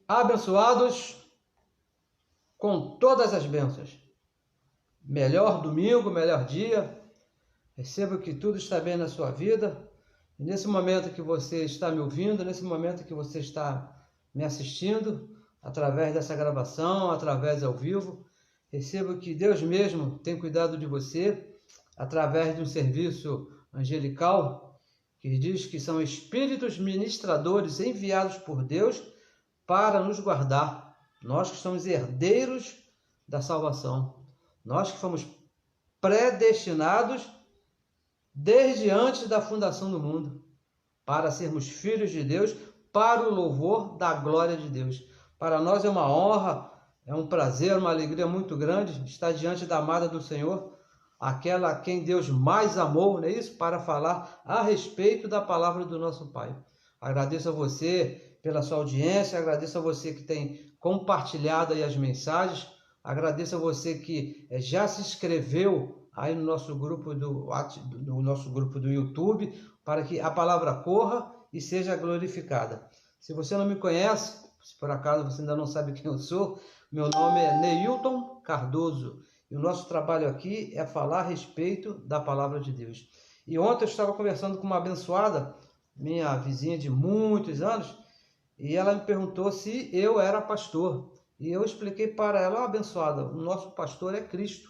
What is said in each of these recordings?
abençoados com todas as bênçãos. Melhor domingo, melhor dia. Receba que tudo está bem na sua vida. E nesse momento que você está me ouvindo, nesse momento que você está me assistindo, através dessa gravação, através ao vivo, receba que Deus mesmo tem cuidado de você, através de um serviço angelical, que diz que são espíritos ministradores enviados por Deus para nos guardar. Nós que somos herdeiros da salvação. Nós que fomos predestinados desde antes da fundação do mundo, para sermos filhos de Deus, para o louvor da glória de Deus. Para nós é uma honra, é um prazer, uma alegria muito grande estar diante da amada do Senhor, aquela a quem Deus mais amou, não é isso? Para falar a respeito da palavra do nosso Pai. Agradeço a você pela sua audiência, agradeço a você que tem compartilhado aí as mensagens, agradeço a você que já se inscreveu aí no nosso grupo do YouTube, para que a palavra corra e seja glorificada. Se você não me conhece, se por acaso você ainda não sabe quem eu sou, meu nome é Neilton Cardoso, e o nosso trabalho aqui é falar a respeito da palavra de Deus. E ontem eu estava conversando com uma abençoada, minha vizinha de muitos anos, e ela me perguntou se eu era pastor. E eu expliquei para ela, abençoada, o nosso pastor é Cristo,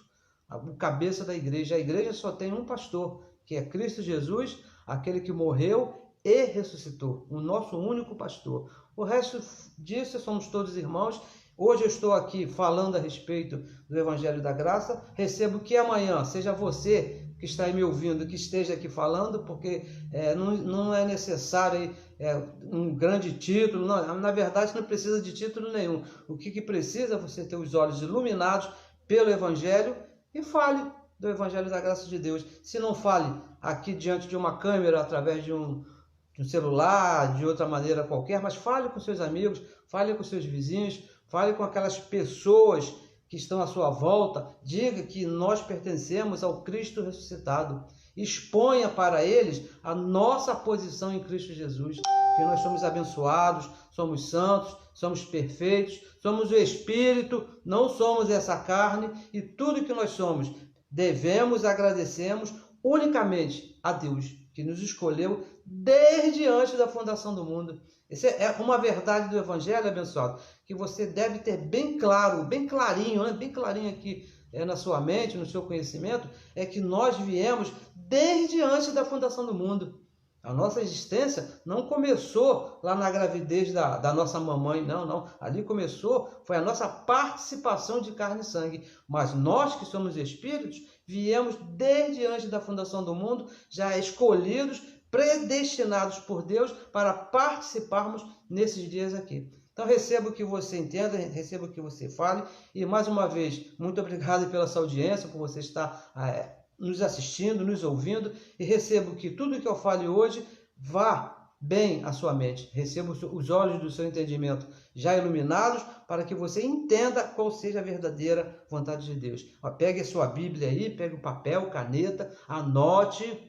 o cabeça da igreja. A igreja só tem um pastor, que é Cristo Jesus, aquele que morreu e ressuscitou, o nosso único pastor. O resto disso somos todos irmãos. Hoje eu estou aqui falando a respeito do Evangelho da Graça. Recebo que amanhã seja você que está aí me ouvindo, que esteja aqui falando, porque não é necessário um grande título. Não, na verdade, não precisa de título nenhum. O que precisa é você ter os olhos iluminados pelo Evangelho e fale do Evangelho da Graça de Deus. Se não fale aqui diante de uma câmera, através de um celular, de outra maneira qualquer, mas fale com seus amigos, fale com seus vizinhos, fale com aquelas pessoas que estão à sua volta, diga que nós pertencemos ao Cristo ressuscitado. Exponha para eles a nossa posição em Cristo Jesus, que nós somos abençoados, somos santos, somos perfeitos, somos o Espírito, não somos essa carne, e tudo que nós somos devemos, agradecemos unicamente a Deus, que nos escolheu desde antes da fundação do mundo. Essa é uma verdade do Evangelho, abençoado, que você deve ter bem claro, bem clarinho, né? Bem clarinho aqui na sua mente, no seu conhecimento, é que nós viemos desde antes da fundação do mundo. A nossa existência não começou lá na gravidez da nossa mamãe, não. Ali começou, foi a nossa participação de carne e sangue. Mas nós que somos espíritos, viemos desde antes da fundação do mundo, já escolhidos, predestinados por Deus para participarmos nesses dias aqui. Então recebo que você entenda, recebo que você fale, e mais uma vez, muito obrigado pela sua audiência, por você estar nos assistindo, nos ouvindo, e recebo que tudo que eu fale hoje vá bem à sua mente. Recebo os olhos do seu entendimento já iluminados, para que você entenda qual seja a verdadeira vontade de Deus. Pegue a sua Bíblia aí, pegue o papel, caneta, anote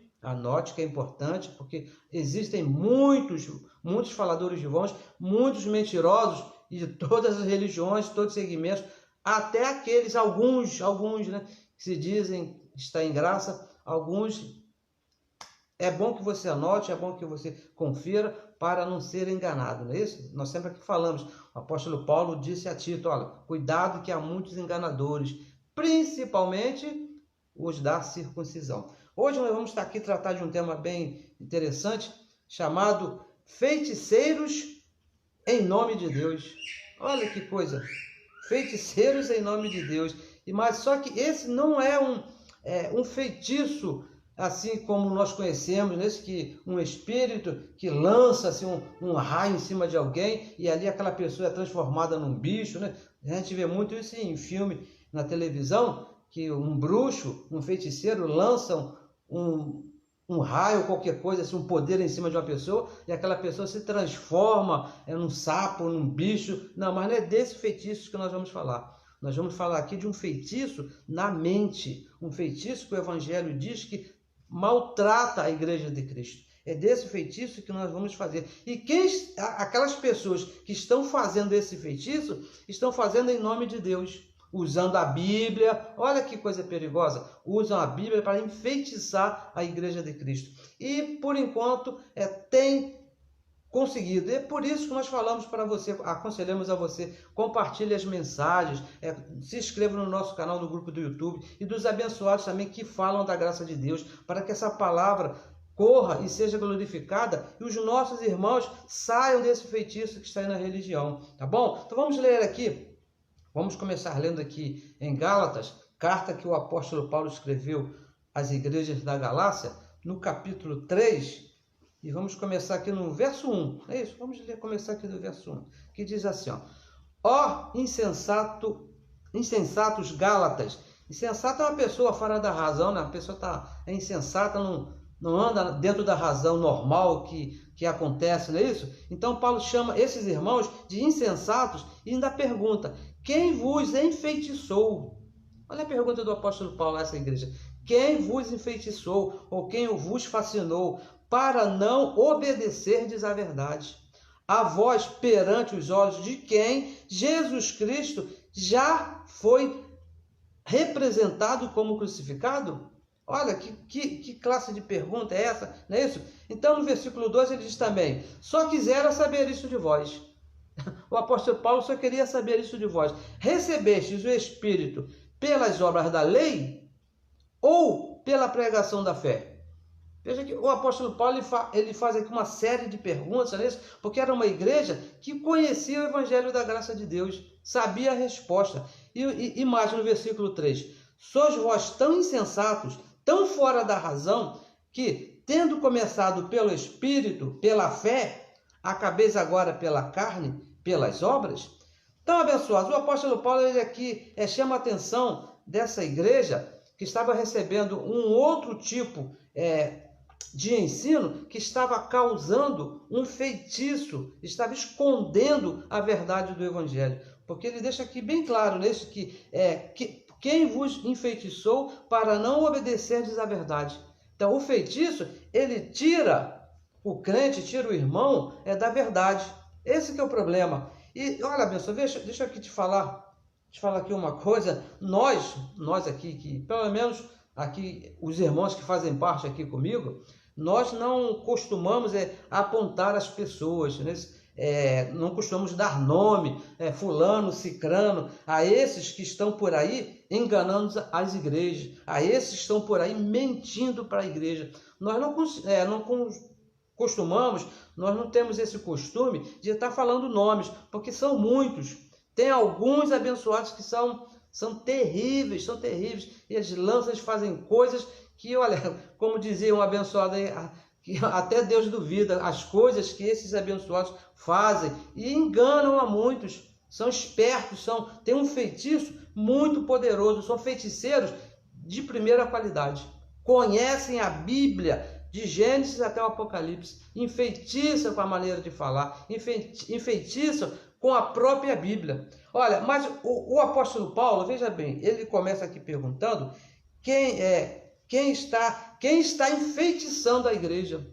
que é importante, porque existem muitos faladores de vãos, muitos mentirosos, e de todas as religiões, todos os segmentos, até aqueles, alguns, né, que se dizem estar em graça, alguns. É bom que você anote, é bom que você confira, para não ser enganado, não é isso? Nós sempre aqui falamos, o apóstolo Paulo disse a Tito, olha, cuidado que há muitos enganadores, principalmente os da circuncisão. Hoje nós vamos estar aqui tratar de um tema bem interessante, chamado feiticeiros em nome de Deus. Olha que coisa, feiticeiros em nome de Deus. Mas só que esse não é um feitiço assim como nós conhecemos, nesse que um espírito que lança assim, um raio em cima de alguém e ali aquela pessoa é transformada num bicho, né? A gente vê muito isso em filme, na televisão, que um bruxo, um feiticeiro lança um raio, qualquer coisa, assim, um poder em cima de uma pessoa, e aquela pessoa se transforma num sapo, num bicho. Não, mas não é desse feitiço que nós vamos falar. Nós vamos falar aqui de um feitiço na mente, um feitiço que o Evangelho diz que maltrata a igreja de Cristo. É desse feitiço que nós vamos fazer. E aquelas pessoas que estão fazendo esse feitiço, estão fazendo em nome de Deus, usando a Bíblia. Olha que coisa perigosa. Usam a Bíblia para enfeitiçar a Igreja de Cristo. E, por enquanto, tem conseguido. É por isso que nós falamos para você, aconselhamos a você, compartilhe as mensagens, se inscreva no nosso canal do grupo do YouTube e dos abençoados também que falam da graça de Deus, para que essa palavra corra e seja glorificada e os nossos irmãos saiam desse feitiço que está aí na religião, tá bom? Então vamos ler aqui, vamos começar lendo aqui em Gálatas, carta que o apóstolo Paulo escreveu às igrejas da Galácia, no capítulo 3, e vamos começar aqui no verso 1. É isso, vamos começar aqui do verso 1. Que diz assim, ó insensatos Gálatas. Insensato é uma pessoa fora da razão, né? A pessoa é insensata, não anda dentro da razão normal que acontece, não é isso? Então Paulo chama esses irmãos de insensatos e ainda pergunta, quem vos enfeitiçou? Olha a pergunta do apóstolo Paulo a essa igreja. Quem vos enfeitiçou ou quem vos fascinou para não obedecerdes à verdade? A vós perante os olhos de quem Jesus Cristo já foi representado como crucificado? Olha, que classe de pergunta é essa, não é isso? Então no versículo 2 ele diz também, só quisera saber isso de vós. O apóstolo Paulo só queria saber isso de vós. Recebestes o Espírito pelas obras da lei ou pela pregação da fé? Veja que o apóstolo Paulo ele faz aqui uma série de perguntas, não é isso? Porque era uma igreja que conhecia o evangelho da graça de Deus, sabia a resposta. E mais no versículo 3, sois vós tão insensatos, tão fora da razão, que, tendo começado pelo Espírito, pela fé, acabeis agora pela carne, pelas obras? Então, abençoados, o apóstolo Paulo ele aqui chama a atenção dessa igreja que estava recebendo um outro tipo de ensino que estava causando um feitiço, estava escondendo a verdade do evangelho. Porque ele deixa aqui bem claro nisso que quem vos enfeitiçou para não obedecerdes à verdade. Então o feitiço, ele tira o crente, tira o irmão da verdade. Esse que é o problema. E olha, abençoa, deixa eu aqui te falar aqui uma coisa. Nós aqui, que pelo menos aqui os irmãos que fazem parte aqui comigo, nós não costumamos apontar as pessoas, né? Não costumamos dar nome, fulano, cicrano, a esses que estão por aí enganando as igrejas, a esses que estão por aí mentindo para a igreja. Nós não costumamos, nós não temos esse costume de estar falando nomes, porque são muitos. Tem alguns abençoados que são terríveis, e eles fazem coisas que, olha, como dizia um abençoado aí, que até Deus duvida as coisas que esses abençoados fazem e enganam a muitos. São espertos, têm um feitiço muito poderoso, são feiticeiros de primeira qualidade. Conhecem a Bíblia de Gênesis até o Apocalipse, enfeitiçam com a maneira de falar, enfeitiçam com a própria Bíblia. Olha, mas o apóstolo Paulo, veja bem, ele começa aqui perguntando quem está enfeitiçando a igreja.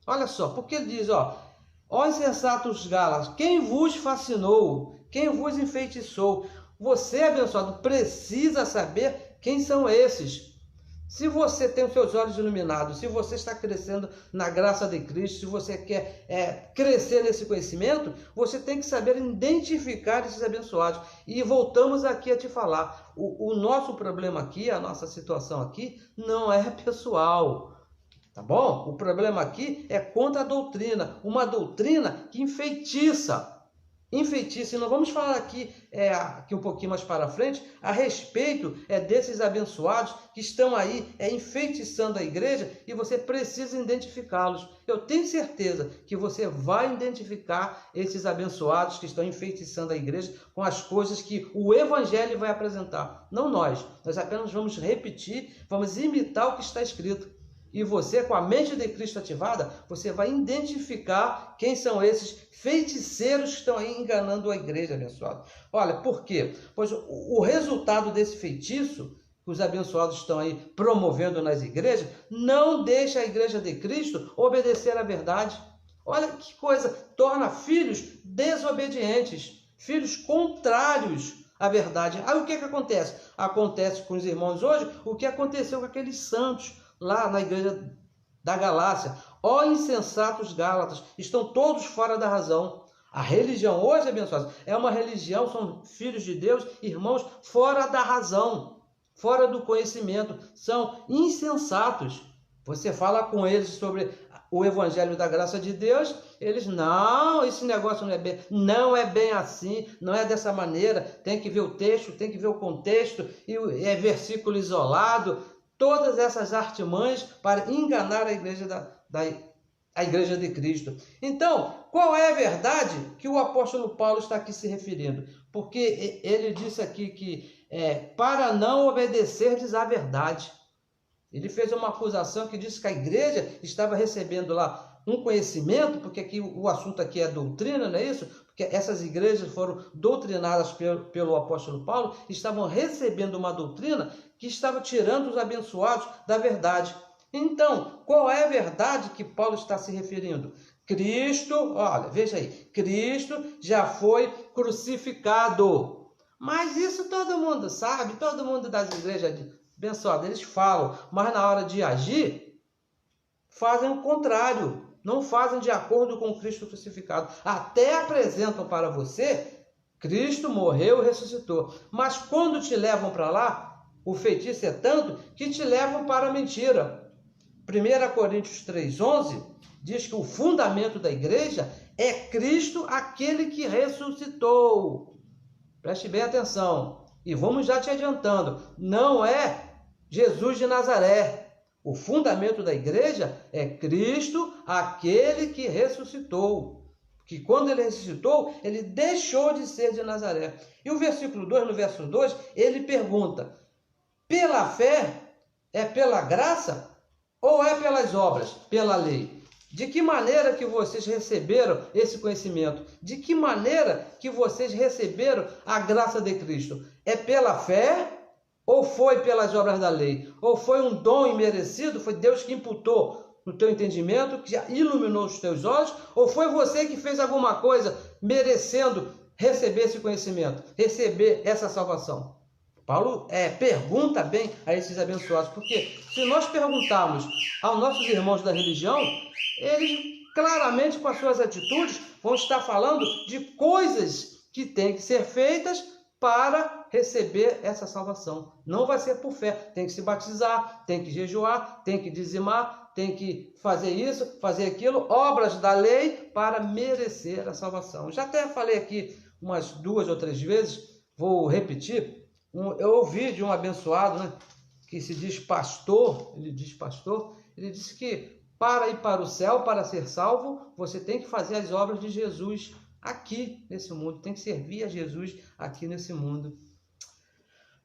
Olha só, porque ele diz, ó insensatos Gálatas, quem vos fascinou, quem vos enfeitiçou? Você, abençoado, precisa saber quem são esses. Se você tem os seus olhos iluminados, se você está crescendo na graça de Cristo, se você quer crescer nesse conhecimento, você tem que saber identificar esses abençoados. E voltamos aqui a te falar, o nosso problema aqui, a nossa situação aqui, não é pessoal, tá bom? O problema aqui é contra a doutrina, uma doutrina que enfeitiça. E nós vamos falar aqui um pouquinho mais para frente a respeito desses abençoados que estão aí enfeitiçando a igreja e você precisa identificá-los. Eu tenho certeza que você vai identificar esses abençoados que estão enfeitiçando a igreja com as coisas que o evangelho vai apresentar. Não nós apenas vamos repetir, vamos imitar o que está escrito. E você, com a mente de Cristo ativada, você vai identificar quem são esses feiticeiros que estão aí enganando a igreja, abençoado. Olha, por quê? Pois o resultado desse feitiço, que os abençoados estão aí promovendo nas igrejas, não deixa a igreja de Cristo obedecer à verdade. Olha que coisa, torna filhos desobedientes, filhos contrários à verdade. Aí o que acontece? Acontece com os irmãos hoje o que aconteceu com aqueles santos lá na igreja da Galácia. Ó insensatos Gálatas, estão todos fora da razão. A religião hoje, abençoados, é uma religião, são filhos de Deus, irmãos, fora da razão, fora do conhecimento, são insensatos. Você fala com eles sobre o evangelho da graça de Deus, eles, não, esse negócio não é bem assim, não é dessa maneira, tem que ver o texto, tem que ver o contexto, e é versículo isolado, todas essas artimanhas para enganar a igreja a igreja de Cristo. Então, qual é a verdade que o apóstolo Paulo está aqui se referindo? Porque ele disse aqui que para não obedecerdes à verdade. Ele fez uma acusação que disse que a igreja estava recebendo lá um conhecimento, porque aqui o assunto aqui é doutrina, não é isso? Porque essas igrejas foram doutrinadas pelo apóstolo Paulo, estavam recebendo uma doutrina que estava tirando os abençoados da verdade. Então, qual é a verdade que Paulo está se referindo? Cristo, olha, veja aí, Cristo já foi crucificado. Mas isso todo mundo sabe, todo mundo das igrejas abençoadas, eles falam, mas na hora de agir, fazem o contrário, não fazem de acordo com Cristo crucificado. Até apresentam para você, Cristo morreu e ressuscitou. Mas quando te levam para lá, o feitiço é tanto que te levam para a mentira. 1 Coríntios 3,11 diz que o fundamento da igreja é Cristo, aquele que ressuscitou. Preste bem atenção. E vamos já te adiantando, não é Jesus de Nazaré. O fundamento da igreja é Cristo, aquele que ressuscitou. Que quando ele ressuscitou, ele deixou de ser de Nazaré. E o versículo 2, no verso 2, ele pergunta, pela fé é pela graça ou é pelas obras, pela lei? De que maneira que vocês receberam esse conhecimento? De que maneira que vocês receberam a graça de Cristo? É pela fé ou foi pelas obras da lei? Ou foi um dom imerecido? Foi Deus que imputou no teu entendimento, que iluminou os teus olhos? Ou foi você que fez alguma coisa merecendo receber esse conhecimento, receber essa salvação? Paulo pergunta bem a esses abençoados, porque se nós perguntarmos aos nossos irmãos da religião, eles claramente com as suas atitudes vão estar falando de coisas que têm que ser feitas para receber essa salvação. Não vai ser por fé, tem que se batizar, tem que jejuar, tem que dizimar, tem que fazer isso, fazer aquilo, obras da lei para merecer a salvação. Já até falei aqui umas 2 ou 3 vezes, vou repetir. Eu ouvi de um abençoado, né, que se diz pastor, ele disse que para ir para o céu, para ser salvo, você tem que fazer as obras de Jesus aqui nesse mundo, tem que servir a Jesus aqui nesse mundo.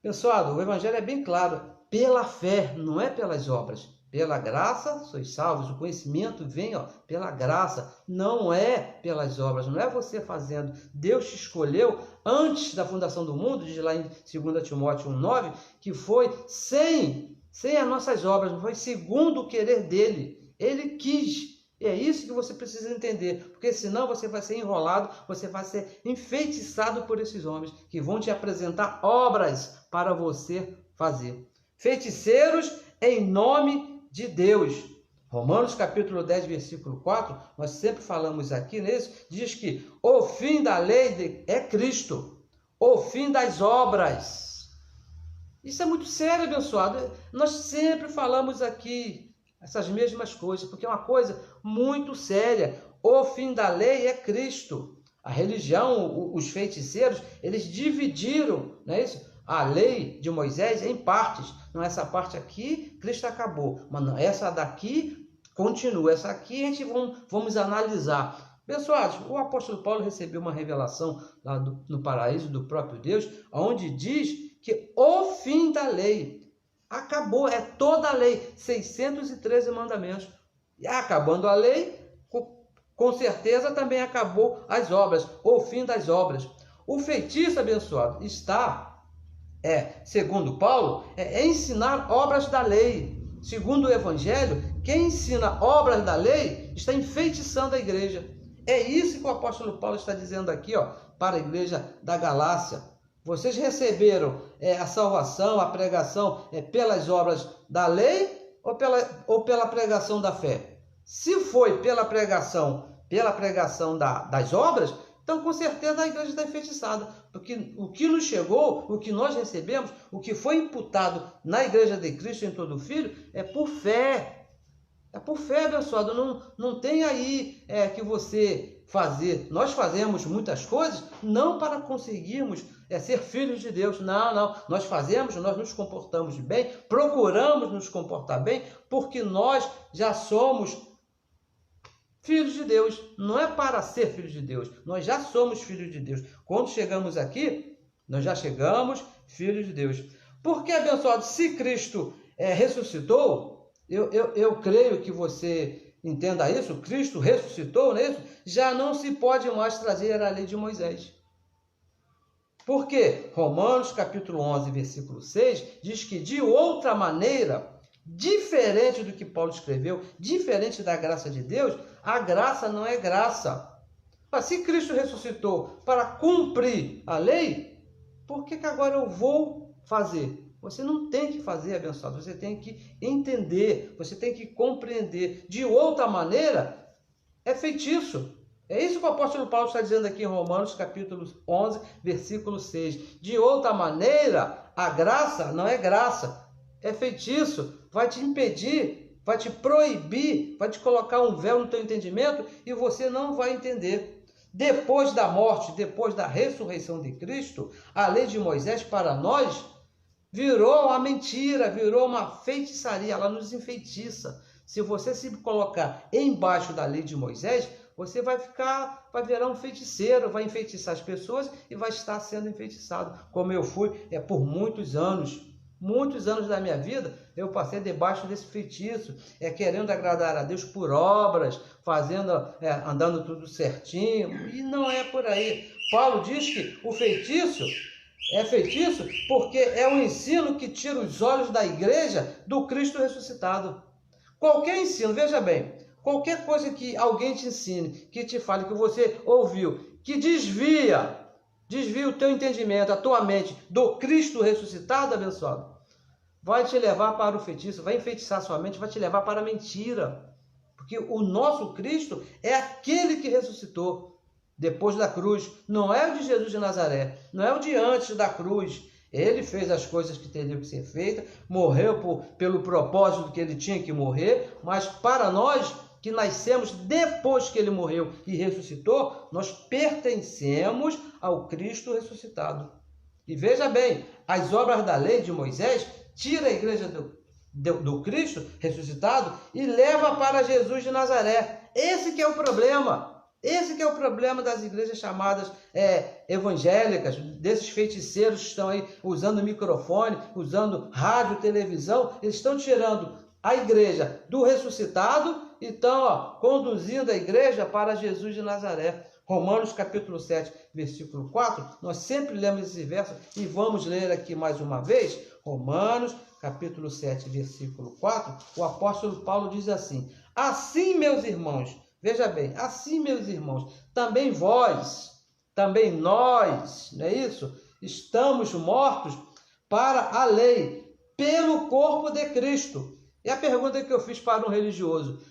Pessoal, o evangelho é bem claro, pela fé, não é pelas obras. Pela graça sois salvos, o conhecimento vem pela graça, não é pelas obras, não é você fazendo. Deus te escolheu antes da fundação do mundo, diz lá em 2 Timóteo 1,9, que foi sem as nossas obras, não foi segundo o querer dele. Ele quis. E é isso que você precisa entender, porque senão você vai ser enrolado, você vai ser enfeitiçado por esses homens que vão te apresentar obras para você fazer. Feiticeiros em nome de Deus. Romanos capítulo 10, versículo 4, nós sempre falamos aqui nisso, diz que o fim da lei é Cristo, o fim das obras. Isso é muito sério, abençoado. Nós sempre falamos aqui essas mesmas coisas, porque é uma coisa muito séria. O fim da lei é Cristo. A religião, os feiticeiros, eles dividiram, não é isso? A lei de Moisés em partes. Não, essa parte aqui, Cristo acabou. Mas não, essa daqui continua. Essa aqui a gente vamos analisar. Pessoal, o apóstolo Paulo recebeu uma revelação lá no paraíso do próprio Deus, onde diz que o fim da lei acabou. É toda a lei. 613 mandamentos. E acabando a lei, com certeza também acabou as obras. O fim das obras. O feitiço, abençoado, está segundo Paulo, é ensinar obras da lei. Segundo o Evangelho, quem ensina obras da lei está enfeitiçando a igreja. É isso que o apóstolo Paulo está dizendo aqui, para a igreja da Galácia. Vocês receberam a salvação, a pregação pelas obras da lei ou pela pregação da fé? Se foi pela pregação das obras, então com certeza a igreja está enfeitiçada. Porque o que nos chegou, o que nós recebemos, o que foi imputado na igreja de Cristo em todo Filho, é por fé. É por fé, abençoado. Não tem aí que você fazer. Nós fazemos muitas coisas não para conseguirmos ser filhos de Deus. Não. Nós fazemos, nós nos comportamos bem, procuramos nos comportar bem, porque nós já somos filhos de Deus. Não é para ser filhos de Deus. Nós já somos filhos de Deus. Quando chegamos aqui, nós já chegamos filhos de Deus. Porque, abençoado, se Cristo ressuscitou, eu creio que você entenda isso, Cristo ressuscitou, não é isso? Já não se pode mais trazer a lei de Moisés. Por quê? Romanos capítulo 11, versículo 6, diz que de outra maneira, diferente do que Paulo escreveu, diferente da graça de Deus, a graça não é graça. Mas se Cristo ressuscitou para cumprir a lei, por que agora eu vou fazer? Você não tem que fazer, abençoado. Você tem que entender, você tem que compreender. De outra maneira, é feitiço. É isso que o apóstolo Paulo está dizendo aqui em Romanos capítulo 11, versículo 6. De outra maneira, a graça não é graça, é feitiço. Vai te impedir, vai te proibir, vai te colocar um véu no teu entendimento e você não vai entender. Depois da morte, depois da ressurreição de Cristo, a lei de Moisés para nós virou uma mentira, virou uma feitiçaria, ela nos enfeitiça. Se você se colocar embaixo da lei de Moisés, você vai virar um feiticeiro, vai enfeitiçar as pessoas e vai estar sendo enfeitiçado, como eu fui por muitos anos. Muitos anos da minha vida, eu passei debaixo desse feitiço, querendo agradar a Deus por obras, andando tudo certinho, e não é por aí. Paulo diz que o feitiço é feitiço porque é um ensino que tira os olhos da igreja do Cristo ressuscitado. Qualquer ensino, veja bem, qualquer coisa que alguém te ensine, que te fale, que você ouviu, que desvia o teu entendimento, a tua mente do Cristo ressuscitado, abençoado, vai te levar para o feitiço, vai enfeitiçar sua mente, vai te levar para a mentira. Porque o nosso Cristo é aquele que ressuscitou depois da cruz. Não é o de Jesus de Nazaré, não é o de antes da cruz. Ele fez as coisas que teriam que ser feitas, morreu pelo propósito que ele tinha que morrer, mas para nós que nascemos depois que ele morreu e ressuscitou, nós pertencemos ao Cristo ressuscitado. E veja bem, as obras da lei de Moisés tira a igreja do Cristo ressuscitado e leva para Jesus de Nazaré. Esse que é o problema. Esse que é o problema das igrejas chamadas evangélicas, desses feiticeiros que estão aí usando microfone, usando rádio, televisão. Eles estão tirando a igreja do ressuscitado e estão conduzindo a igreja para Jesus de Nazaré. Romanos capítulo 7, versículo 4, nós sempre lemos esse verso e vamos ler aqui mais uma vez. Romanos capítulo 7, versículo 4, o apóstolo Paulo diz assim: assim, meus irmãos, veja bem, assim, meus irmãos, também vós, também nós, não é isso? Estamos mortos para a lei, pelo corpo de Cristo. E a pergunta que eu fiz para um religioso: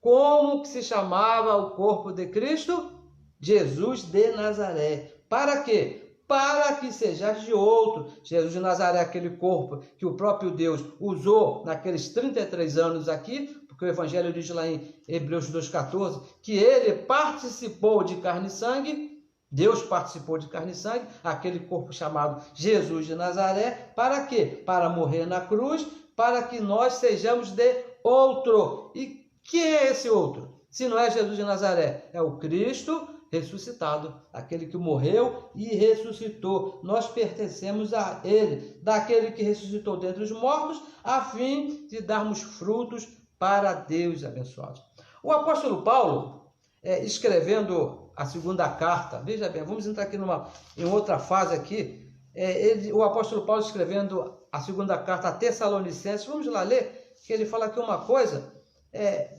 como que se chamava o corpo de Cristo? Jesus de Nazaré. Para quê? Para que sejais de outro. Jesus de Nazaré é aquele corpo que o próprio Deus usou naqueles 33 anos aqui, porque o Evangelho diz lá em Hebreus 2,14, que ele participou de carne e sangue, Deus participou de carne e sangue, aquele corpo chamado Jesus de Nazaré, para quê? Para morrer na cruz, para que nós sejamos de outro. E que é esse outro? Se não é Jesus de Nazaré, é o Cristo ressuscitado, aquele que morreu e ressuscitou. Nós pertencemos a ele, daquele que ressuscitou dentre os mortos, a fim de darmos frutos para Deus, abençoados. O apóstolo Paulo, escrevendo a segunda carta, veja bem, vamos entrar aqui em outra fase aqui, o apóstolo Paulo escrevendo a segunda carta a Tessalonicenses, vamos lá ler, que ele fala aqui uma coisa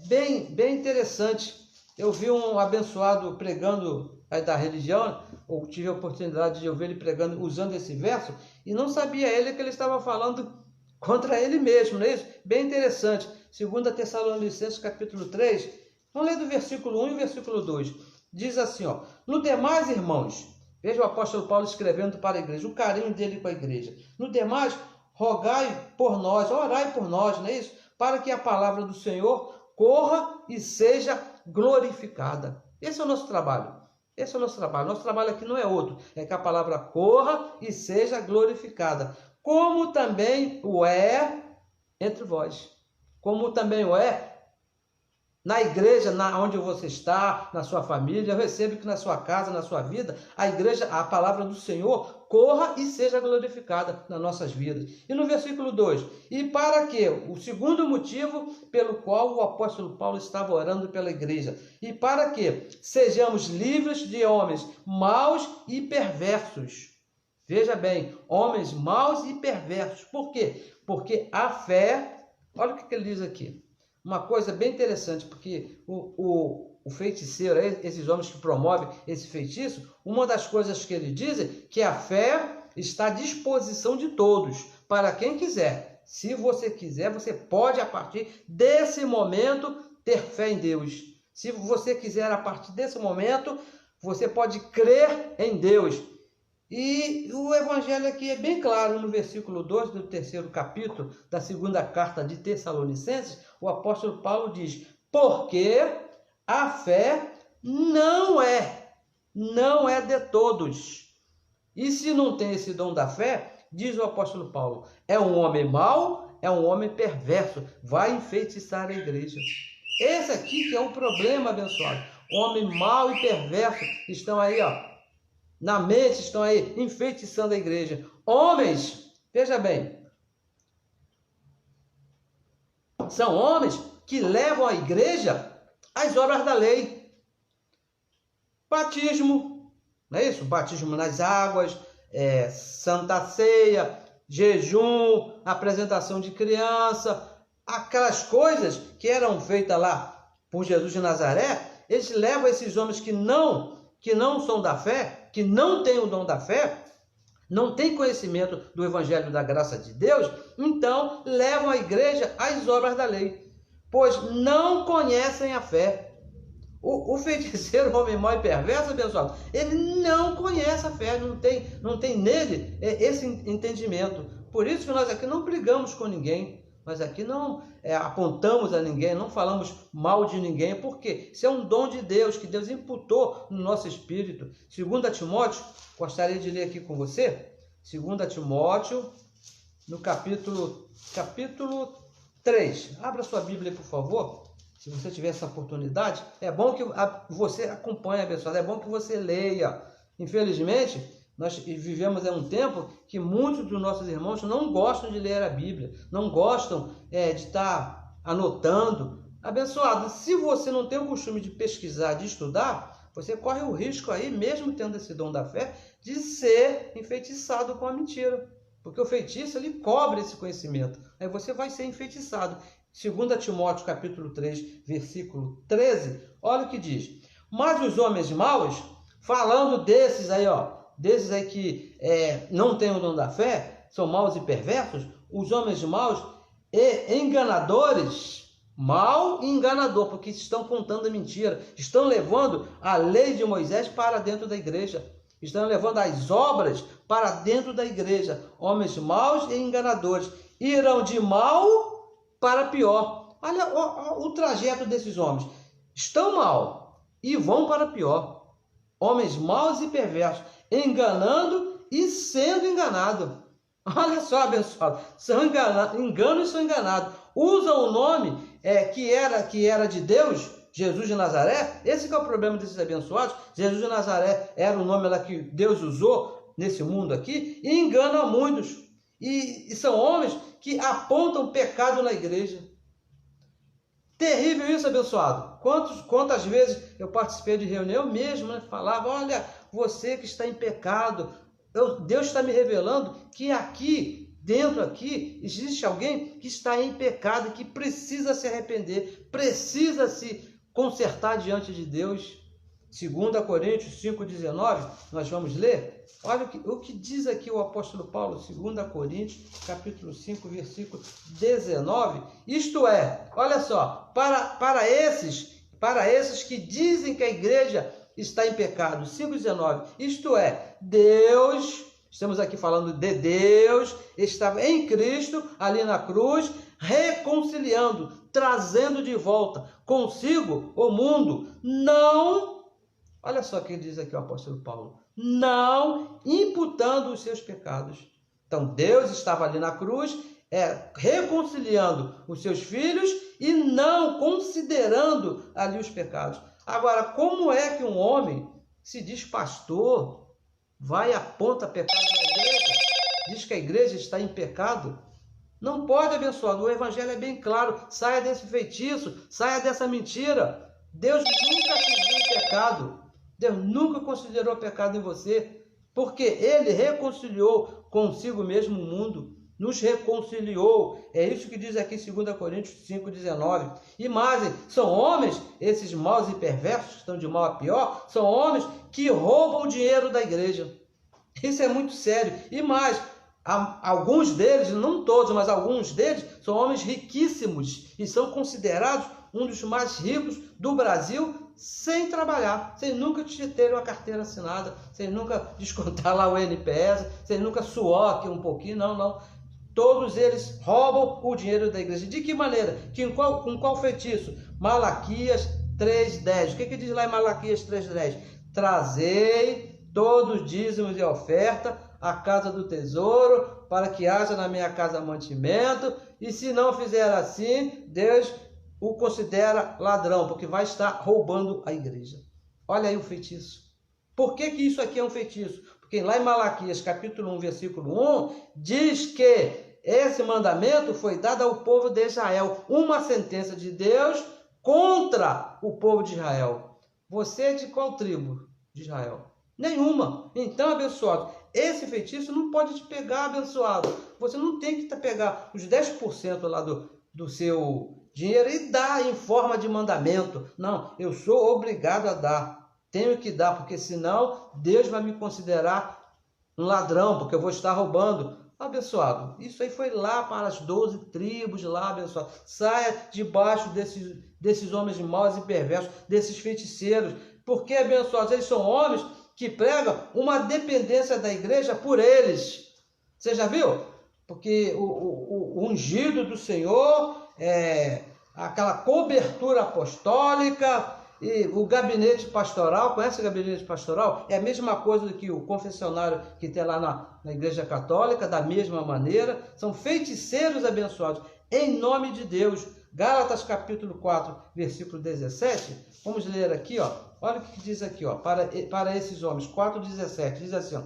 bem interessante. Eu vi um abençoado pregando da religião, ou tive a oportunidade de ouvir ele pregando usando esse verso, e não sabia ele que ele estava falando contra ele mesmo, não é isso? Bem interessante. 2 Tessalonicenses capítulo 3, vamos ler do versículo 1 e versículo 2. Diz assim, ó: no demais, irmãos, veja o apóstolo Paulo escrevendo para a igreja, o carinho dele com a igreja. No demais, rogai por nós, orai por nós, não é isso? Para que a palavra do Senhor corra e seja glorificada. Esse é o nosso trabalho. Esse é o nosso trabalho. Nosso trabalho aqui não é outro. É que a palavra corra e seja glorificada. Como também o é entre vós. Como também o é na igreja, onde você está, na sua família. Eu recebo que na sua casa, na sua vida, a igreja, a palavra do Senhor, corra e seja glorificada nas nossas vidas. E no versículo 2, e para que? O segundo motivo pelo qual o apóstolo Paulo estava orando pela igreja. E para que sejamos livres de homens maus e perversos. Veja bem, homens maus e perversos. Por quê? Porque a fé, olha o que ele diz aqui. Uma coisa bem interessante, porque o feiticeiro, esses homens que promovem esse feitiço, uma das coisas que ele diz é que a fé está à disposição de todos, para quem quiser. Se você quiser, você pode, a partir desse momento, ter fé em Deus. Se você quiser, a partir desse momento, você pode crer em Deus. E o evangelho aqui é bem claro, no versículo 2 do 3º capítulo da segunda carta de Tessalonicenses, o apóstolo Paulo diz: porque a fé não é de todos. E se não tem esse dom da fé, diz o apóstolo Paulo, é um homem mau, é um homem perverso, vai enfeitiçar a igreja. Esse aqui que é o problema, abençoado. Homem mau e perverso estão aí, ó, na mente, estão aí enfeitiçando a igreja. Homens, veja bem, são homens que levam a igreja às obras da lei. Batismo, não é isso? Batismo nas águas, Santa Ceia, jejum, apresentação de criança, aquelas coisas que eram feitas lá por Jesus de Nazaré. Eles levam esses homens que não são da fé, que não têm o dom da fé, não têm conhecimento do evangelho da graça de Deus, então levam a igreja às obras da lei, pois não conhecem a fé. O feiticeiro, homem mau e perverso, pessoal, ele não conhece a fé, não tem nele esse entendimento. Por isso que nós aqui não brigamos com ninguém, nós aqui não apontamos a ninguém, não falamos mal de ninguém, porque isso é um dom de Deus, que Deus imputou no nosso espírito. 2 Timóteo, gostaria de ler aqui com você, 2 Timóteo, no capítulo 3. Abra sua Bíblia, por favor, se você tiver essa oportunidade. É bom que você acompanhe, abençoado, é bom que você leia. Infelizmente, nós vivemos em um tempo que muitos dos nossos irmãos não gostam de ler a Bíblia, não gostam de estar anotando. Abençoado, se você não tem o costume de pesquisar, de estudar, você corre o risco aí, mesmo tendo esse dom da fé, de ser enfeitiçado com a mentira. Porque o feitiço, ele cobre esse conhecimento. Aí você vai ser enfeitiçado. 2 Timóteo capítulo 3, versículo 13, olha o que diz. Mas os homens maus, falando desses aí, desses aí que não têm o dom da fé, são maus e perversos, os homens maus e enganadores, mal e enganador, porque estão contando mentira, estão levando a lei de Moisés para dentro da igreja, estão levando as obras para dentro da igreja. Homens maus e enganadores irão de mal para pior. Olha o trajeto desses homens, estão mal e vão para pior. Homens maus e perversos, enganando e sendo enganado. Olha só, abençoado, enganam e são enganados. Usam o nome que era de Deus, Jesus de Nazaré. Esse que é o problema desses abençoados. Jesus de Nazaré era o nome lá que Deus usou nesse mundo aqui, e enganam a muitos. E são homens que apontam pecado na igreja. Terrível isso, abençoado. Quantas vezes eu participei de reunião mesmo, falava, olha, você que está em pecado, Deus está me revelando que dentro aqui, existe alguém que está em pecado, que precisa se arrepender, precisa se consertar diante de Deus. 2 Coríntios 5,19, nós vamos ler. Olha o que diz aqui o apóstolo Paulo, 2 Coríntios, capítulo 5, versículo 19. Isto é, olha só, para esses que dizem que a igreja está em pecado, 5,19, isto é, Deus, estamos aqui falando de Deus, estava em Cristo, ali na cruz, reconciliando, trazendo de volta consigo o mundo, não, olha só o que diz aqui o apóstolo Paulo, não imputando os seus pecados. Então Deus estava ali na cruz, reconciliando os seus filhos e não considerando ali os pecados. Agora, como é que um homem se diz pastor, vai e aponta pecado na igreja, diz que a igreja está em pecado? Não pode, abençoado. O evangelho é bem claro. Saia desse feitiço, saia dessa mentira. Deus nunca te viu em pecado. Deus nunca considerou pecado em você, porque Ele reconciliou consigo mesmo o mundo, nos reconciliou. É isso que diz aqui 2 Coríntios 5,19. E mais, são homens, esses maus e perversos, que estão de mal a pior, são homens que roubam o dinheiro da igreja. Isso é muito sério. E mais, alguns deles, não todos, mas alguns deles, são homens riquíssimos e são considerados um dos mais ricos do Brasil, sem trabalhar, sem nunca ter uma carteira assinada, sem nunca descontar lá o NPS, sem nunca suar aqui um pouquinho, não. Todos eles roubam o dinheiro da igreja. De que maneira? Com qual feitiço? Malaquias 3,10. O que diz lá em Malaquias 3,10? Trazei todos os dízimos e oferta à casa do tesouro, para que haja na minha casa mantimento, e se não fizer assim, Deus o considera ladrão, porque vai estar roubando a igreja. Olha aí o feitiço. Por que isso aqui é um feitiço? Porque lá em Malaquias, capítulo 1, versículo 1, diz que esse mandamento foi dado ao povo de Israel. Uma sentença de Deus contra o povo de Israel. Você é de qual tribo de Israel? Nenhuma. Então, abençoado, esse feitiço não pode te pegar, abençoado. Você não tem que pegar os 10% lá do seu dinheiro e dar em forma de mandamento. Não, eu sou obrigado a dar. Tenho que dar, porque senão Deus vai me considerar um ladrão, porque eu vou estar roubando. Abençoado, isso aí foi lá para as 12 tribos lá, abençoado. Saia debaixo desses homens maus e perversos, desses feiticeiros. Porque, abençoados, eles são homens que pregam uma dependência da igreja por eles. Você já viu? Porque o ungido do Senhor, aquela cobertura apostólica e o gabinete pastoral, conhece o gabinete pastoral? É a mesma coisa do que o confessionário que tem lá na igreja católica, da mesma maneira, são feiticeiros abençoados, em nome de Deus. Gálatas capítulo 4, versículo 17, vamos ler aqui, ó. Olha o que diz aqui, ó, para esses homens, 4,17, diz assim, ó,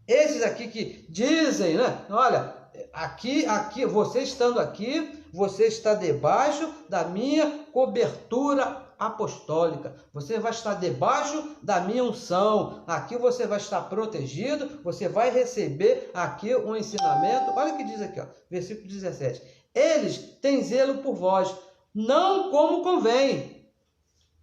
esses aqui que dizem, né, olha, aqui, você estando aqui, você está debaixo da minha cobertura apostólica, você vai estar debaixo da minha unção, aqui você vai estar protegido, você vai receber aqui um ensinamento. Olha o que diz aqui, ó, versículo 17, eles têm zelo por vós, não como convém.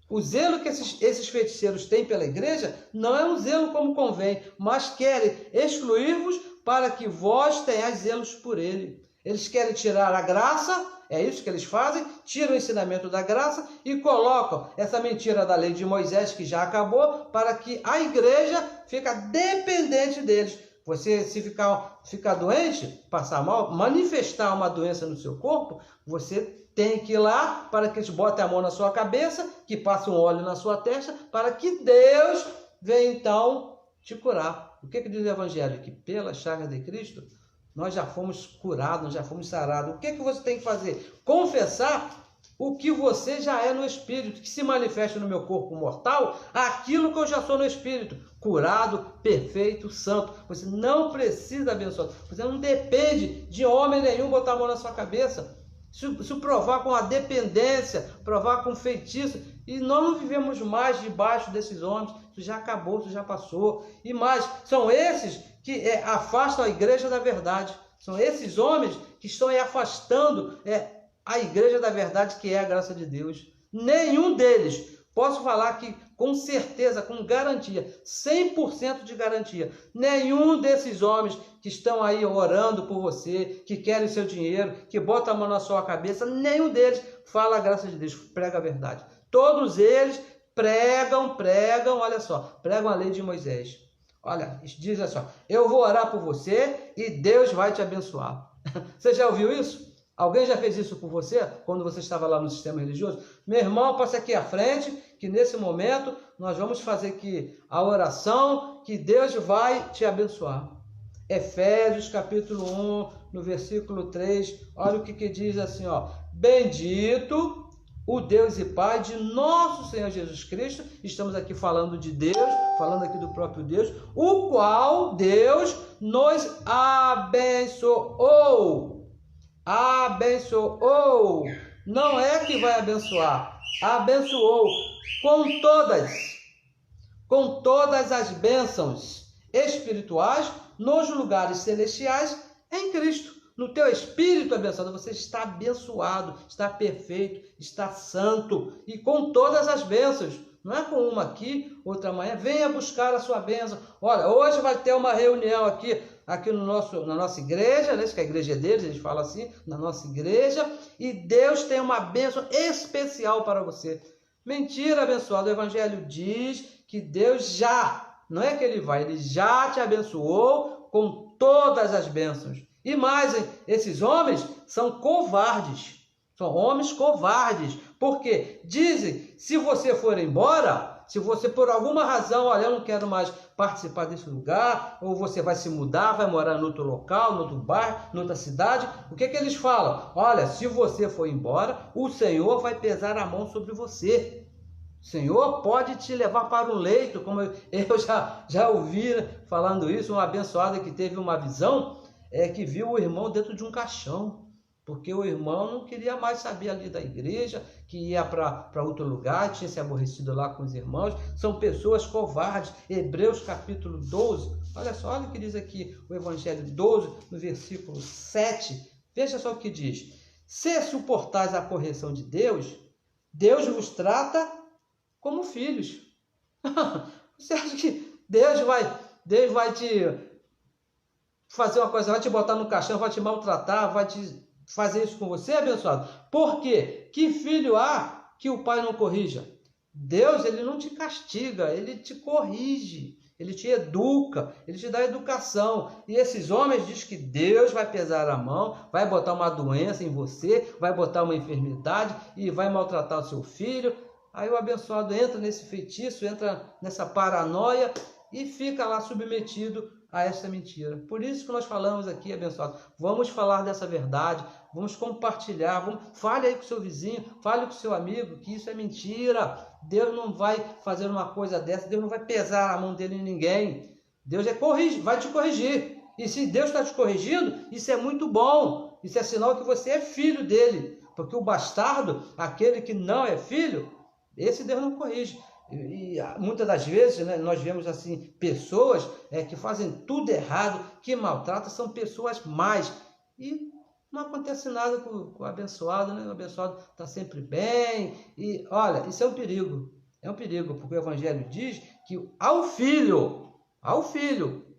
O zelo que esses feiticeiros têm pela igreja não é um zelo como convém, mas querem excluir-vos para que vós tenhais zelos por ele. Eles querem tirar a graça, é isso que eles fazem, tiram o ensinamento da graça e colocam essa mentira da lei de Moisés, que já acabou, para que a igreja fique dependente deles. Você, se ficar doente, passar mal, manifestar uma doença no seu corpo, você tem que ir lá para que eles botem a mão na sua cabeça, que passe um óleo na sua testa, para que Deus venha então te curar. O que diz o Evangelho? Que pela chaga de Cristo, nós já fomos curados, nós já fomos sarados. O que você tem que fazer? Confessar o que você já é no Espírito, que se manifesta no meu corpo mortal, aquilo que eu já sou no Espírito, curado, perfeito, santo. Você não precisa abençoar, você não depende de homem nenhum botar a mão na sua cabeça. Se provar com a dependência, provar com feitiço, e nós não vivemos mais debaixo desses homens, isso já acabou, isso já passou. E mais, são esses que afastam a igreja da verdade. São esses homens que estão afastando a igreja da verdade, que é a graça de Deus. Nenhum deles, posso falar que com certeza, com garantia, 100% de garantia, nenhum desses homens que estão aí orando por você, que querem seu dinheiro, que botam a mão na sua cabeça, nenhum deles fala a graça de Deus, prega a verdade. Todos eles pregam, olha só, pregam a lei de Moisés. Olha, diz assim, eu vou orar por você e Deus vai te abençoar. Você já ouviu isso? Alguém já fez isso por você, quando você estava lá no sistema religioso? Meu irmão, passe aqui à frente, que nesse momento nós vamos fazer aqui a oração, que Deus vai te abençoar. Efésios capítulo 1, no versículo 3, olha o que diz assim, bendito o Deus e Pai de nosso Senhor Jesus Cristo, estamos aqui falando de Deus, falando aqui do próprio Deus, o qual Deus nos abençoou. Abençoou, não é que vai abençoar, abençoou com todas as bênçãos espirituais nos lugares celestiais em Cristo. No teu espírito abençoado, você está abençoado, está perfeito, está santo e com todas as bênçãos. Não é com uma aqui, outra amanhã. Venha buscar a sua bênção. Olha, hoje vai ter uma reunião aqui na nossa igreja, né? Que a igreja é deles, eles falam assim, na nossa igreja, e Deus tem uma bênção especial para você. Mentira, abençoado. O Evangelho diz que Deus não é que ele já te abençoou com todas as bênçãos. E mais, esses homens são covardes. São homens covardes, porque dizem, se você for embora, se você por alguma razão, olha, eu não quero mais participar desse lugar, ou você vai se mudar, vai morar em outro local, em outro bairro, em outra cidade, o que eles falam? Olha, se você for embora, o Senhor vai pesar a mão sobre você. O Senhor pode te levar para um leito, como eu já ouvi falando isso, uma abençoada que teve uma visão, que viu o irmão dentro de um caixão. Porque o irmão não queria mais saber ali da igreja, que ia para outro lugar, tinha se aborrecido lá com os irmãos. São pessoas covardes. Hebreus capítulo 12, olha só, olha o que diz aqui o Evangelho 12, no versículo 7. Veja só o que diz. Se suportais a correção de Deus, Deus vos trata como filhos. Você acha que Deus vai te fazer uma coisa, vai te botar no caixão, vai te maltratar, vai te fazer isso com você, abençoado? Por quê? Que filho há que o pai não corrija? Deus, ele não te castiga, ele te corrige, ele te educa, ele te dá educação. E esses homens dizem que Deus vai pesar a mão, vai botar uma doença em você, vai botar uma enfermidade e vai maltratar o seu filho. Aí o abençoado entra nesse feitiço, entra nessa paranoia e fica lá submetido a essa mentira. Por isso que nós falamos aqui, abençoado, vamos falar dessa verdade, vamos compartilhar, fale aí com o seu vizinho, fale com o seu amigo, que isso é mentira. Deus não vai fazer uma coisa dessa, Deus não vai pesar a mão dele em ninguém. Deus vai te corrigir. E se Deus está te corrigindo, isso é muito bom. Isso é sinal que você é filho dele. Porque o bastardo, aquele que não é filho, esse Deus não corrige. E muitas das vezes, né, nós vemos assim pessoas que fazem tudo errado, que maltratam, são pessoas más. E não acontece nada com o abençoado, né? O abençoado está sempre bem. E olha, isso é um perigo. É um perigo, porque o Evangelho diz que ao filho,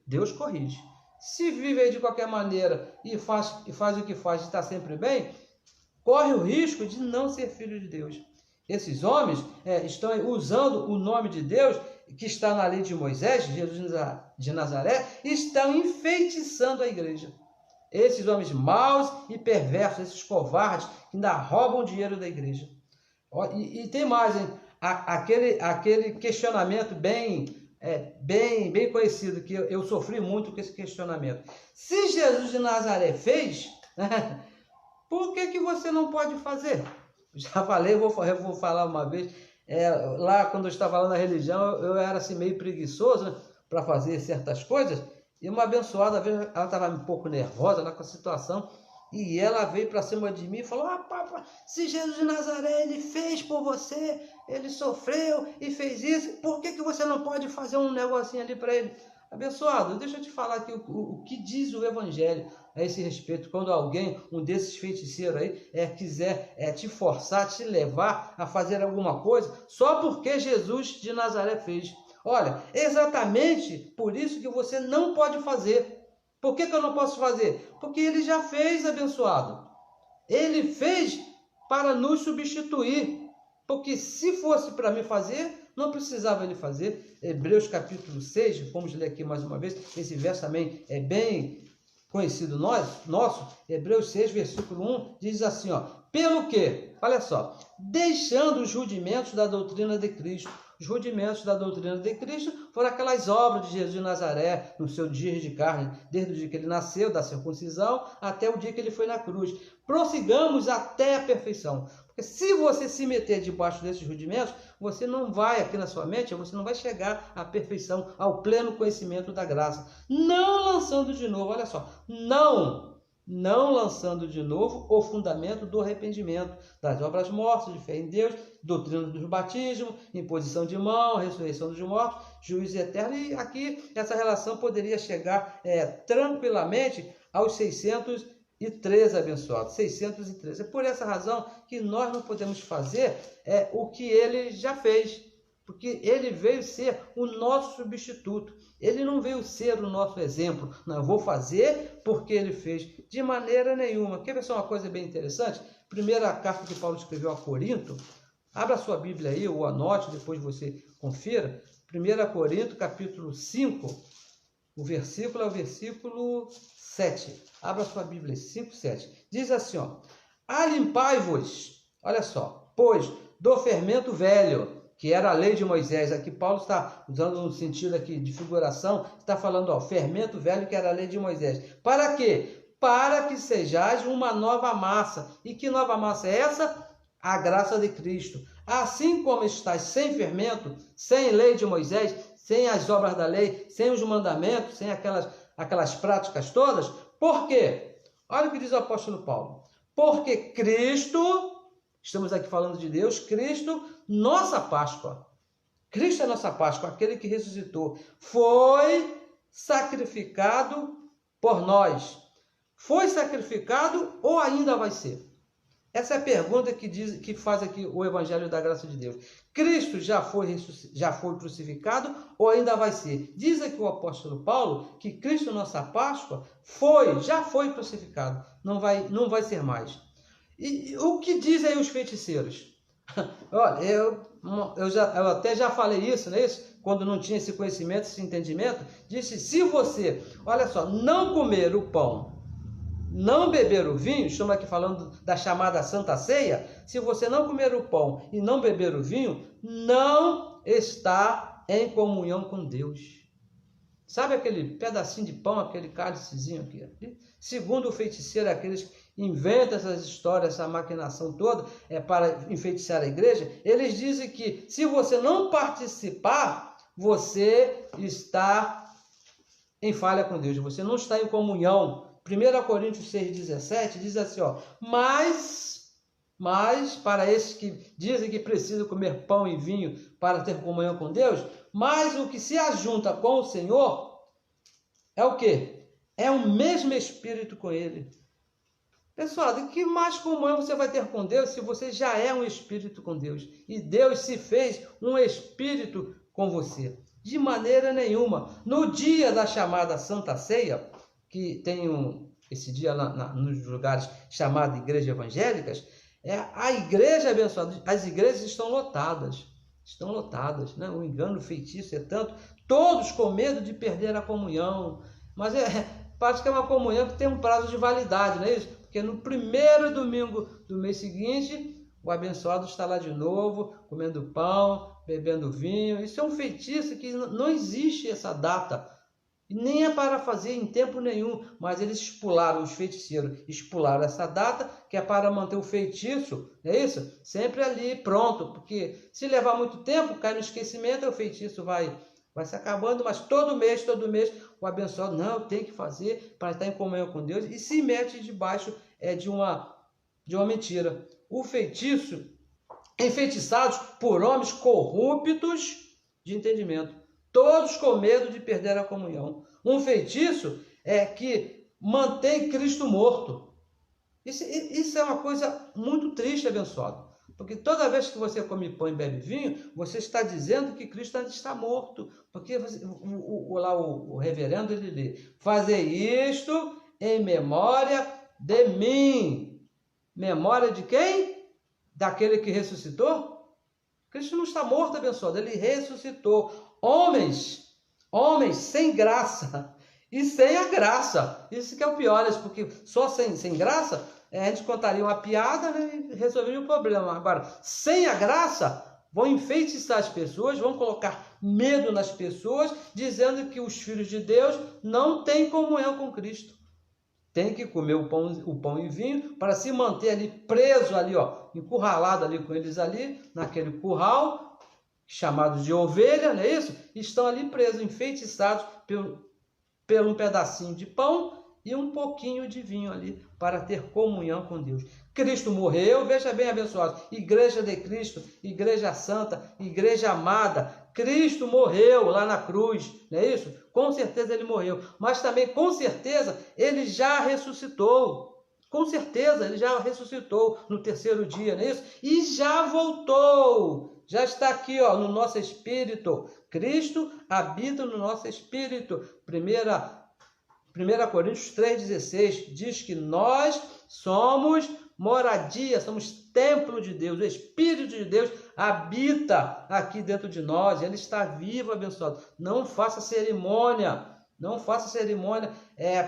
Deus corrige. Se vive aí de qualquer maneira e faz o que faz e está sempre bem, corre o risco de não ser filho de Deus. Esses homens estão usando o nome de Deus, que está na lei de Moisés, Jesus de Nazaré, e estão enfeitiçando a igreja. Esses homens maus e perversos, esses covardes, que ainda roubam o dinheiro da igreja. E tem mais, hein? Aquele questionamento bem conhecido, que eu sofri muito com esse questionamento. Se Jesus de Nazaré fez, por que você não pode fazer? Já falei, eu vou falar uma vez, lá quando eu estava lá na religião, eu era assim meio preguiçoso, né, para fazer certas coisas, e uma abençoada, ela estava um pouco nervosa lá com a situação, E ela veio para cima de mim e falou: ah, papai, se Jesus de Nazaré, ele fez por você, ele sofreu e fez isso, por que você não pode fazer um negocinho ali para ele? Abençoado, deixa eu te falar aqui o que diz o Evangelho a esse respeito. Quando alguém, um desses feiticeiros aí, quiser te forçar, te levar a fazer alguma coisa, só porque Jesus de Nazaré fez. Olha, exatamente por isso que você não pode fazer. Por que eu não posso fazer? Porque ele já fez, abençoado. Ele fez para nos substituir. Porque se fosse para mim fazer, não precisava ele fazer. Hebreus capítulo 6, vamos ler aqui mais uma vez. Esse verso também é bem conhecido nosso. Hebreus 6, versículo 1, diz assim, ó. Pelo que? Olha só. Deixando os rudimentos da doutrina de Cristo. Os rudimentos da doutrina de Cristo foram aquelas obras de Jesus de Nazaré, no seu dia de carne, desde o dia que ele nasceu, da circuncisão, até o dia que ele foi na cruz. Prossigamos até a perfeição. Porque se você se meter debaixo desses rudimentos, você não vai, aqui na sua mente, você não vai chegar à perfeição, ao pleno conhecimento da graça. Não lançando de novo, olha só, não lançando de novo o fundamento do arrependimento, das obras mortas, de fé em Deus, doutrina dos batismos, imposição de mão, ressurreição dos mortos, juízo eterno. E aqui essa relação poderia chegar tranquilamente aos 613 abençoados, 613. É por essa razão que nós não podemos fazer o que ele já fez, porque ele veio ser o nosso substituto. Ele não veio ser o nosso exemplo. Não, eu vou fazer porque ele fez. De maneira nenhuma. Quer ver só uma coisa bem interessante? Primeira carta que Paulo escreveu a Corinto. Abra sua Bíblia aí, ou anote, depois você confira. 1 Corinto, capítulo 5, o versículo é o versículo 7. Abra sua Bíblia, 5, 7. Diz assim, ó. Alimpai-vos, olha só, pois do fermento velho, que era a lei de Moisés. Aqui Paulo está usando um sentido aqui de figuração, está falando, ó, fermento velho, que era a lei de Moisés. Para quê? Para que sejais uma nova massa. E que nova massa é essa? A graça de Cristo. Assim como estáis sem fermento, sem lei de Moisés, sem as obras da lei, sem os mandamentos, sem aquelas práticas todas. Por quê? Olha o que diz o apóstolo Paulo. Porque Cristo, estamos aqui falando de Deus, Cristo, nossa Páscoa. Cristo é nossa Páscoa, aquele que ressuscitou. Foi sacrificado por nós. Foi sacrificado ou ainda vai ser? Essa é a pergunta que faz aqui o Evangelho da Graça de Deus. Cristo já foi crucificado ou ainda vai ser? Diz aqui o apóstolo Paulo que Cristo, nossa Páscoa, já foi crucificado. Não vai ser mais. E o que dizem aí os feiticeiros? Olha, eu até já falei isso, não é isso? Quando não tinha esse conhecimento, esse entendimento, disse, se você, olha só, não comer o pão, não beber o vinho, estamos aqui falando da chamada Santa Ceia, se você não comer o pão e não beber o vinho, não está em comunhão com Deus. Sabe aquele pedacinho de pão, aquele cálicezinho aqui? Segundo o feiticeiro, aqueles que inventam essas histórias, essa maquinação toda, para enfeitiçar a igreja, eles dizem que se você não participar, você está em falha com Deus, você não está em comunhão. 1 Coríntios 6,17 diz assim, ó, mas para esses que dizem que precisam comer pão e vinho para ter comunhão com Deus, mas o que se ajunta com o Senhor é o quê? É o mesmo Espírito com Ele. Pessoal, de que mais comunhão você vai ter com Deus se você já é um Espírito com Deus? E Deus se fez um Espírito com você. De maneira nenhuma. No dia da chamada Santa Ceia, que tem esse dia nos lugares chamados igrejas evangélicas, a igreja abençoada, as igrejas estão lotadas, né? O engano, o feitiço é tanto, todos com medo de perder a comunhão, mas parece que é uma comunhão que tem um prazo de validade, não é isso? Porque no primeiro domingo do mês seguinte, o abençoado está lá de novo, comendo pão, bebendo vinho. Isso é um feitiço que não existe essa data. Nem é para fazer em tempo nenhum, mas eles os feiticeiros expularam essa data, que é para manter o feitiço, não é isso? Sempre ali pronto, porque se levar muito tempo, cai no esquecimento, o feitiço vai Vai se acabando, mas todo mês, o abençoado, não, tem que fazer para estar em comunhão com Deus, e se mete debaixo de uma mentira. O feitiço, enfeitiçados por homens corruptos de entendimento, todos com medo de perder a comunhão. Um feitiço é que mantém Cristo morto. Isso é uma coisa muito triste, abençoado. Porque toda vez que você come pão e bebe vinho, você está dizendo que Cristo ainda está morto. Porque o reverendo, ele lê: fazei isto em memória de mim. Memória de quem? Daquele que ressuscitou? Cristo não está morto, abençoado. Ele ressuscitou. Homens sem graça e sem a graça. Isso que é o pior, porque só sem graça, a gente contaria uma piada, né, e resolveria o problema. Agora, sem a graça, vão enfeitiçar as pessoas, vão colocar medo nas pessoas, dizendo que os filhos de Deus não têm comunhão com Cristo. Tem que comer o pão e vinho para se manter ali preso ali, encurralado ali com eles ali, naquele curral, chamado de ovelha, não é isso? Estão ali presos, enfeitiçados por um pedacinho de pão e um pouquinho de vinho ali, para ter comunhão com Deus. Cristo morreu, veja bem, abençoado, igreja de Cristo, igreja santa, igreja amada. Cristo morreu lá na cruz, não é isso? Com certeza ele morreu, mas também com certeza ele já ressuscitou. Com certeza ele já ressuscitou no terceiro dia, não é isso? E já voltou. Já está aqui, no nosso espírito. Cristo habita no nosso espírito. 1 Coríntios 3,16 diz que nós somos moradia, somos templo de Deus. O Espírito de Deus habita aqui dentro de nós. Ele está vivo, abençoado. Não faça cerimônia. Não faça cerimônia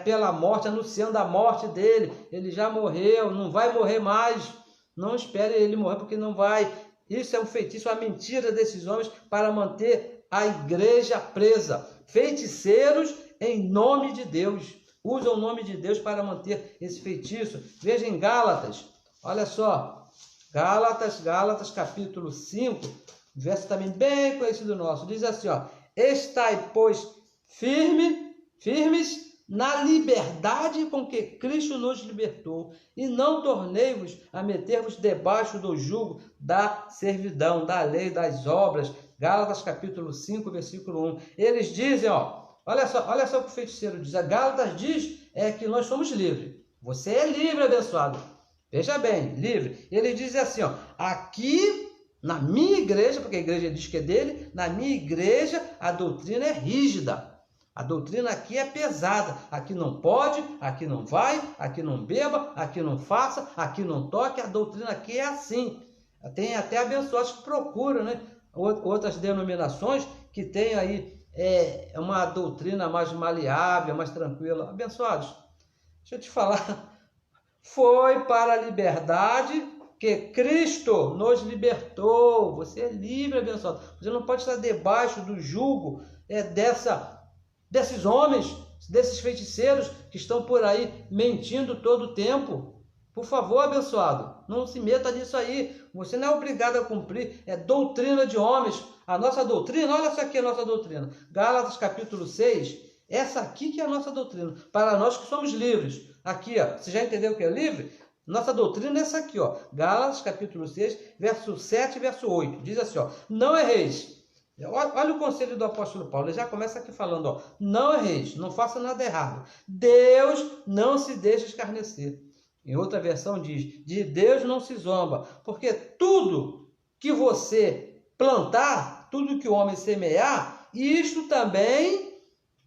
pela morte, anunciando a morte dele. Ele já morreu, não vai morrer mais. Não espere ele morrer, porque não vai. Isso é um feitiço, uma mentira desses homens para manter a igreja presa. Feiticeiros em nome de Deus. Usam o nome de Deus para manter esse feitiço. Veja em Gálatas. Olha só. Gálatas capítulo 5. Verso também bem conhecido nosso. Diz assim, estai, pois, firmes na liberdade com que Cristo nos libertou, e não tornei-vos a meter-vos debaixo do jugo da servidão, da lei, das obras. Gálatas capítulo 5, versículo 1. Eles dizem, olha só o que o feiticeiro diz. A Gálatas diz que nós somos livres. Você é livre, abençoado. Veja bem, livre. Ele diz assim, aqui na minha igreja, porque a igreja diz que é dele, na minha igreja a doutrina é rígida. A doutrina aqui é pesada. Aqui não pode, aqui não vai, aqui não beba, aqui não faça, aqui não toque. A doutrina aqui é assim. Tem até abençoados que procuram, né? Outras denominações que têm aí uma doutrina mais maleável, mais tranquila. Abençoados, deixa eu te falar. Foi para a liberdade que Cristo nos libertou. Você é livre, abençoado. Você não pode estar debaixo do jugo desses homens, desses feiticeiros que estão por aí mentindo todo o tempo. Por favor, abençoado, não se meta nisso aí. Você não é obrigado a cumprir. É doutrina de homens. A nossa doutrina, olha só aqui a nossa doutrina. Gálatas capítulo 6. Essa aqui que é a nossa doutrina. Para nós que somos livres. Aqui, você já entendeu o que é livre? Nossa doutrina é essa aqui, Gálatas capítulo 6, verso 7 e verso 8. Diz assim, não erreis. Olha o conselho do apóstolo Paulo, ele já começa aqui falando, não erreis, não faça nada errado. Deus não se deixa escarnecer. Em outra versão diz, de Deus não se zomba, porque tudo que você plantar, tudo que o homem semear, isto também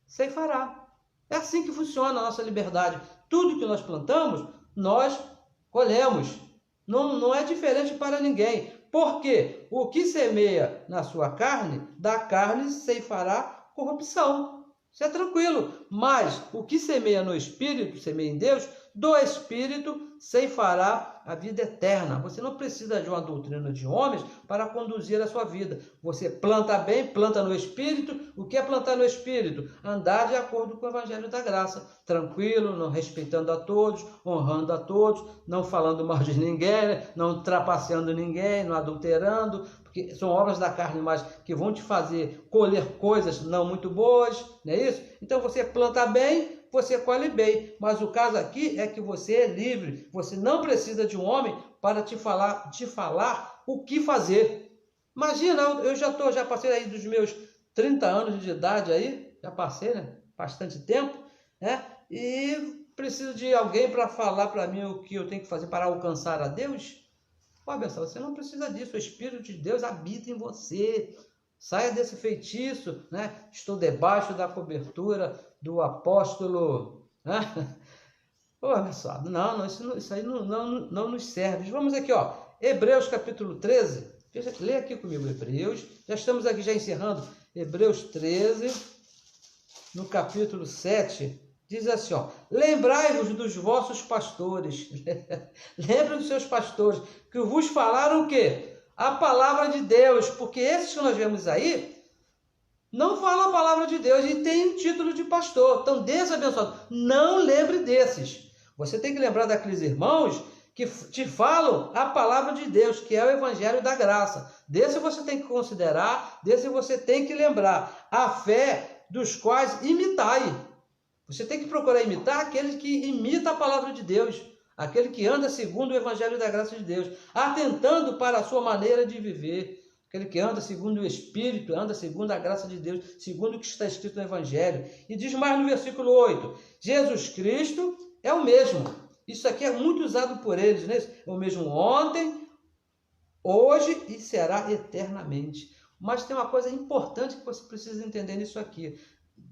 ceifará. É assim que funciona a nossa liberdade. Tudo que nós plantamos, nós colhemos. Não é diferente para ninguém. Porque o que semeia na sua carne, da carne ceifará corrupção. Isso é tranquilo. Mas o que semeia no Espírito, semeia em Deus, do Espírito ceifará a vida eterna. Você não precisa de uma doutrina de homens para conduzir a sua vida. Você planta bem, planta no Espírito. O que é plantar no Espírito? Andar de acordo com o Evangelho da Graça. Tranquilo, não respeitando a todos, honrando a todos, não falando mal de ninguém, não trapaceando ninguém, não adulterando, porque são obras da carne, mas que vão te fazer colher coisas não muito boas, não é isso? Então você planta bem, você colhe bem, mas o caso aqui é que você é livre, você não precisa de um homem para te falar o que fazer. Imagina, eu já passei aí dos meus 30 anos de idade aí, já passei, né? Bastante tempo, né? E preciso de alguém para falar para mim o que eu tenho que fazer para alcançar a Deus? Pô, pessoal, você não precisa disso, o Espírito de Deus habita em você. Saia desse feitiço, né? Estou debaixo da cobertura do apóstolo, né? Pô, pessoal, não, isso aí não nos serve. Vamos aqui, ó, Hebreus capítulo 13, lê aqui comigo Hebreus, já estamos aqui já encerrando, Hebreus 13, no capítulo 7, diz assim, ó, lembrai-vos dos vossos pastores, lembrem dos seus pastores, que vos falaram o quê? A palavra de Deus, porque esses que nós vemos aí, não falam a palavra de Deus e tem um título de pastor, então desabençoado, não lembre desses, você tem que lembrar daqueles irmãos que te falam a palavra de Deus, que é o Evangelho da Graça, desse você tem que considerar, desse você tem que lembrar, a fé dos quais imitai. Você tem que procurar imitar aquele que imita a palavra de Deus, aquele que anda segundo o Evangelho da Graça de Deus, atentando para a sua maneira de viver, aquele que anda segundo o Espírito, anda segundo a graça de Deus, segundo o que está escrito no Evangelho. E diz mais no versículo 8, Jesus Cristo é o mesmo. Isso aqui é muito usado por eles, né? É o mesmo ontem, hoje e será eternamente. Mas tem uma coisa importante que você precisa entender nisso aqui.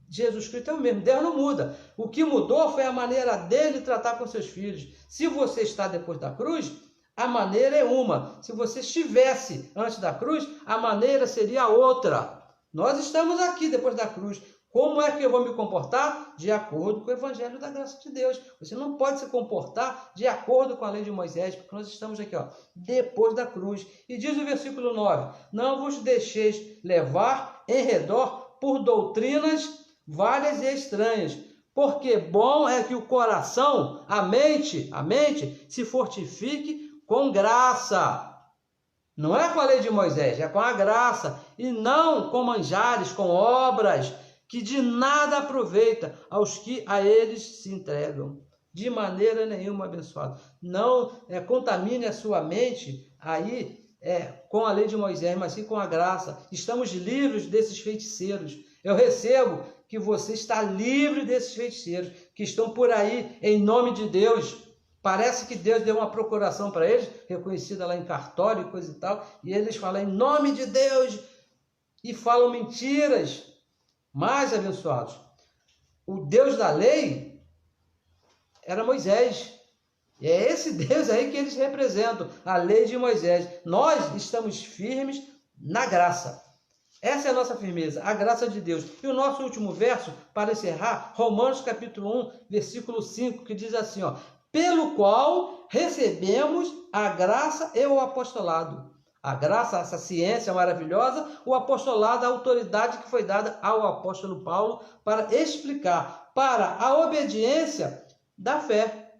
Jesus Cristo é o mesmo, Deus não muda. O que mudou foi a maneira dele tratar com seus filhos. Se você está depois da cruz, a maneira é uma. Se você estivesse antes da cruz, a maneira seria outra. Nós estamos aqui depois da cruz. Como é que eu vou me comportar? De acordo com o Evangelho da Graça de Deus. Você não pode se comportar de acordo com a lei de Moisés, porque nós estamos aqui, ó, depois da cruz. E diz o versículo 9, não vos deixeis levar em redor por doutrinas várias e estranhas, porque bom é que o coração, a mente se fortifique com graça. Não é com a lei de Moisés, é com a graça, e não com manjares, com obras, que de nada aproveita aos que a eles se entregam. De maneira nenhuma, abençoado. Não contamine a sua mente aí com a lei de Moisés, mas sim com a graça. Estamos livres desses feiticeiros. Eu recebo que você está livre desses feiticeiros que estão por aí em nome de Deus. Parece que Deus deu uma procuração para eles, reconhecida lá em cartório e coisa e tal, e eles falam em nome de Deus e falam mentiras. Mas, abençoados, o Deus da lei era Moisés. E é esse Deus aí que eles representam, a lei de Moisés. Nós estamos firmes na graça. Essa é a nossa firmeza, a graça de Deus. E o nosso último verso, para encerrar, Romanos capítulo 1, versículo 5, que diz assim, ó, pelo qual recebemos a graça e o apostolado. A graça, essa ciência maravilhosa, o apostolado, a autoridade que foi dada ao apóstolo Paulo para explicar para a obediência da fé.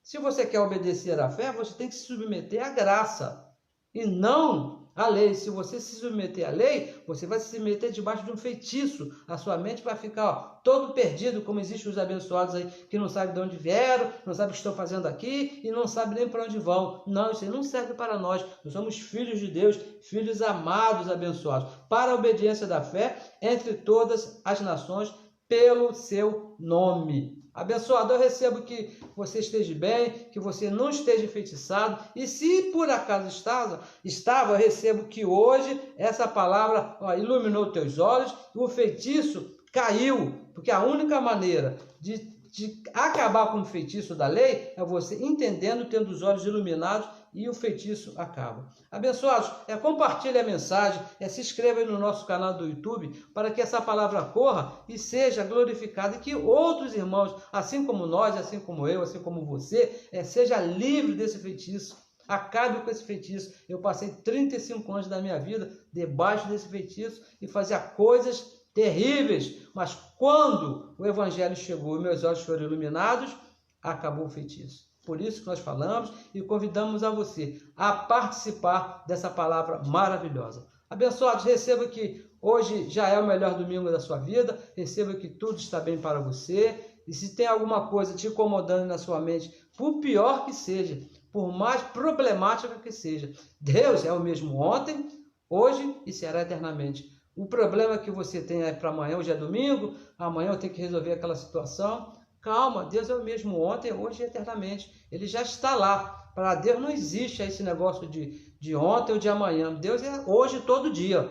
Se você quer obedecer à fé, você tem que se submeter à graça e não à lei. Se você se submeter à lei, você vai se meter debaixo de um feitiço. A sua mente vai ficar todo perdido, como existem os abençoados aí que não sabem de onde vieram, não sabem o que estão fazendo aqui e não sabem nem para onde vão. Não, isso aí não serve para nós. Nós somos filhos de Deus, filhos amados, abençoados, para a obediência da fé entre todas as nações pelo seu nome. Abençoado, eu recebo que você esteja bem, que você não esteja enfeitiçado, e se por acaso estava, eu recebo que hoje essa palavra iluminou teus olhos, o feitiço caiu, porque a única maneira de acabar com o feitiço da lei é você entendendo, tendo os olhos iluminados e o feitiço acaba. Abençoados, compartilhe a mensagem, se inscreva aí no nosso canal do YouTube para que essa palavra corra e seja glorificada e que outros irmãos, assim como nós, assim como eu, assim como você, seja livre desse feitiço. Acabe com esse feitiço. Eu passei 35 anos da minha vida debaixo desse feitiço e fazia coisas terríveis, mas quando o evangelho chegou e meus olhos foram iluminados, acabou o feitiço. Por isso que nós falamos e convidamos a você a participar dessa palavra maravilhosa. Abençoados, receba que hoje já é o melhor domingo da sua vida, receba que tudo está bem para você, e se tem alguma coisa te incomodando na sua mente, por pior que seja, por mais problemática que seja, Deus é o mesmo ontem, hoje e será eternamente. O problema que você tem aí para amanhã, hoje é domingo, amanhã eu tenho que resolver aquela situação. Calma, Deus é o mesmo ontem, hoje e eternamente. Ele já está lá. Para Deus não existe esse negócio de ontem ou de amanhã. Deus é hoje todo dia.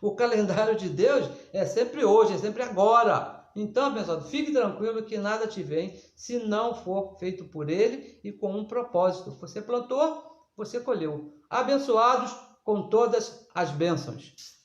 O calendário de Deus é sempre hoje, é sempre agora. Então, pessoal, fique tranquilo que nada te vem se não for feito por Ele e com um propósito. Você plantou, você colheu. Abençoados com todas as bênçãos.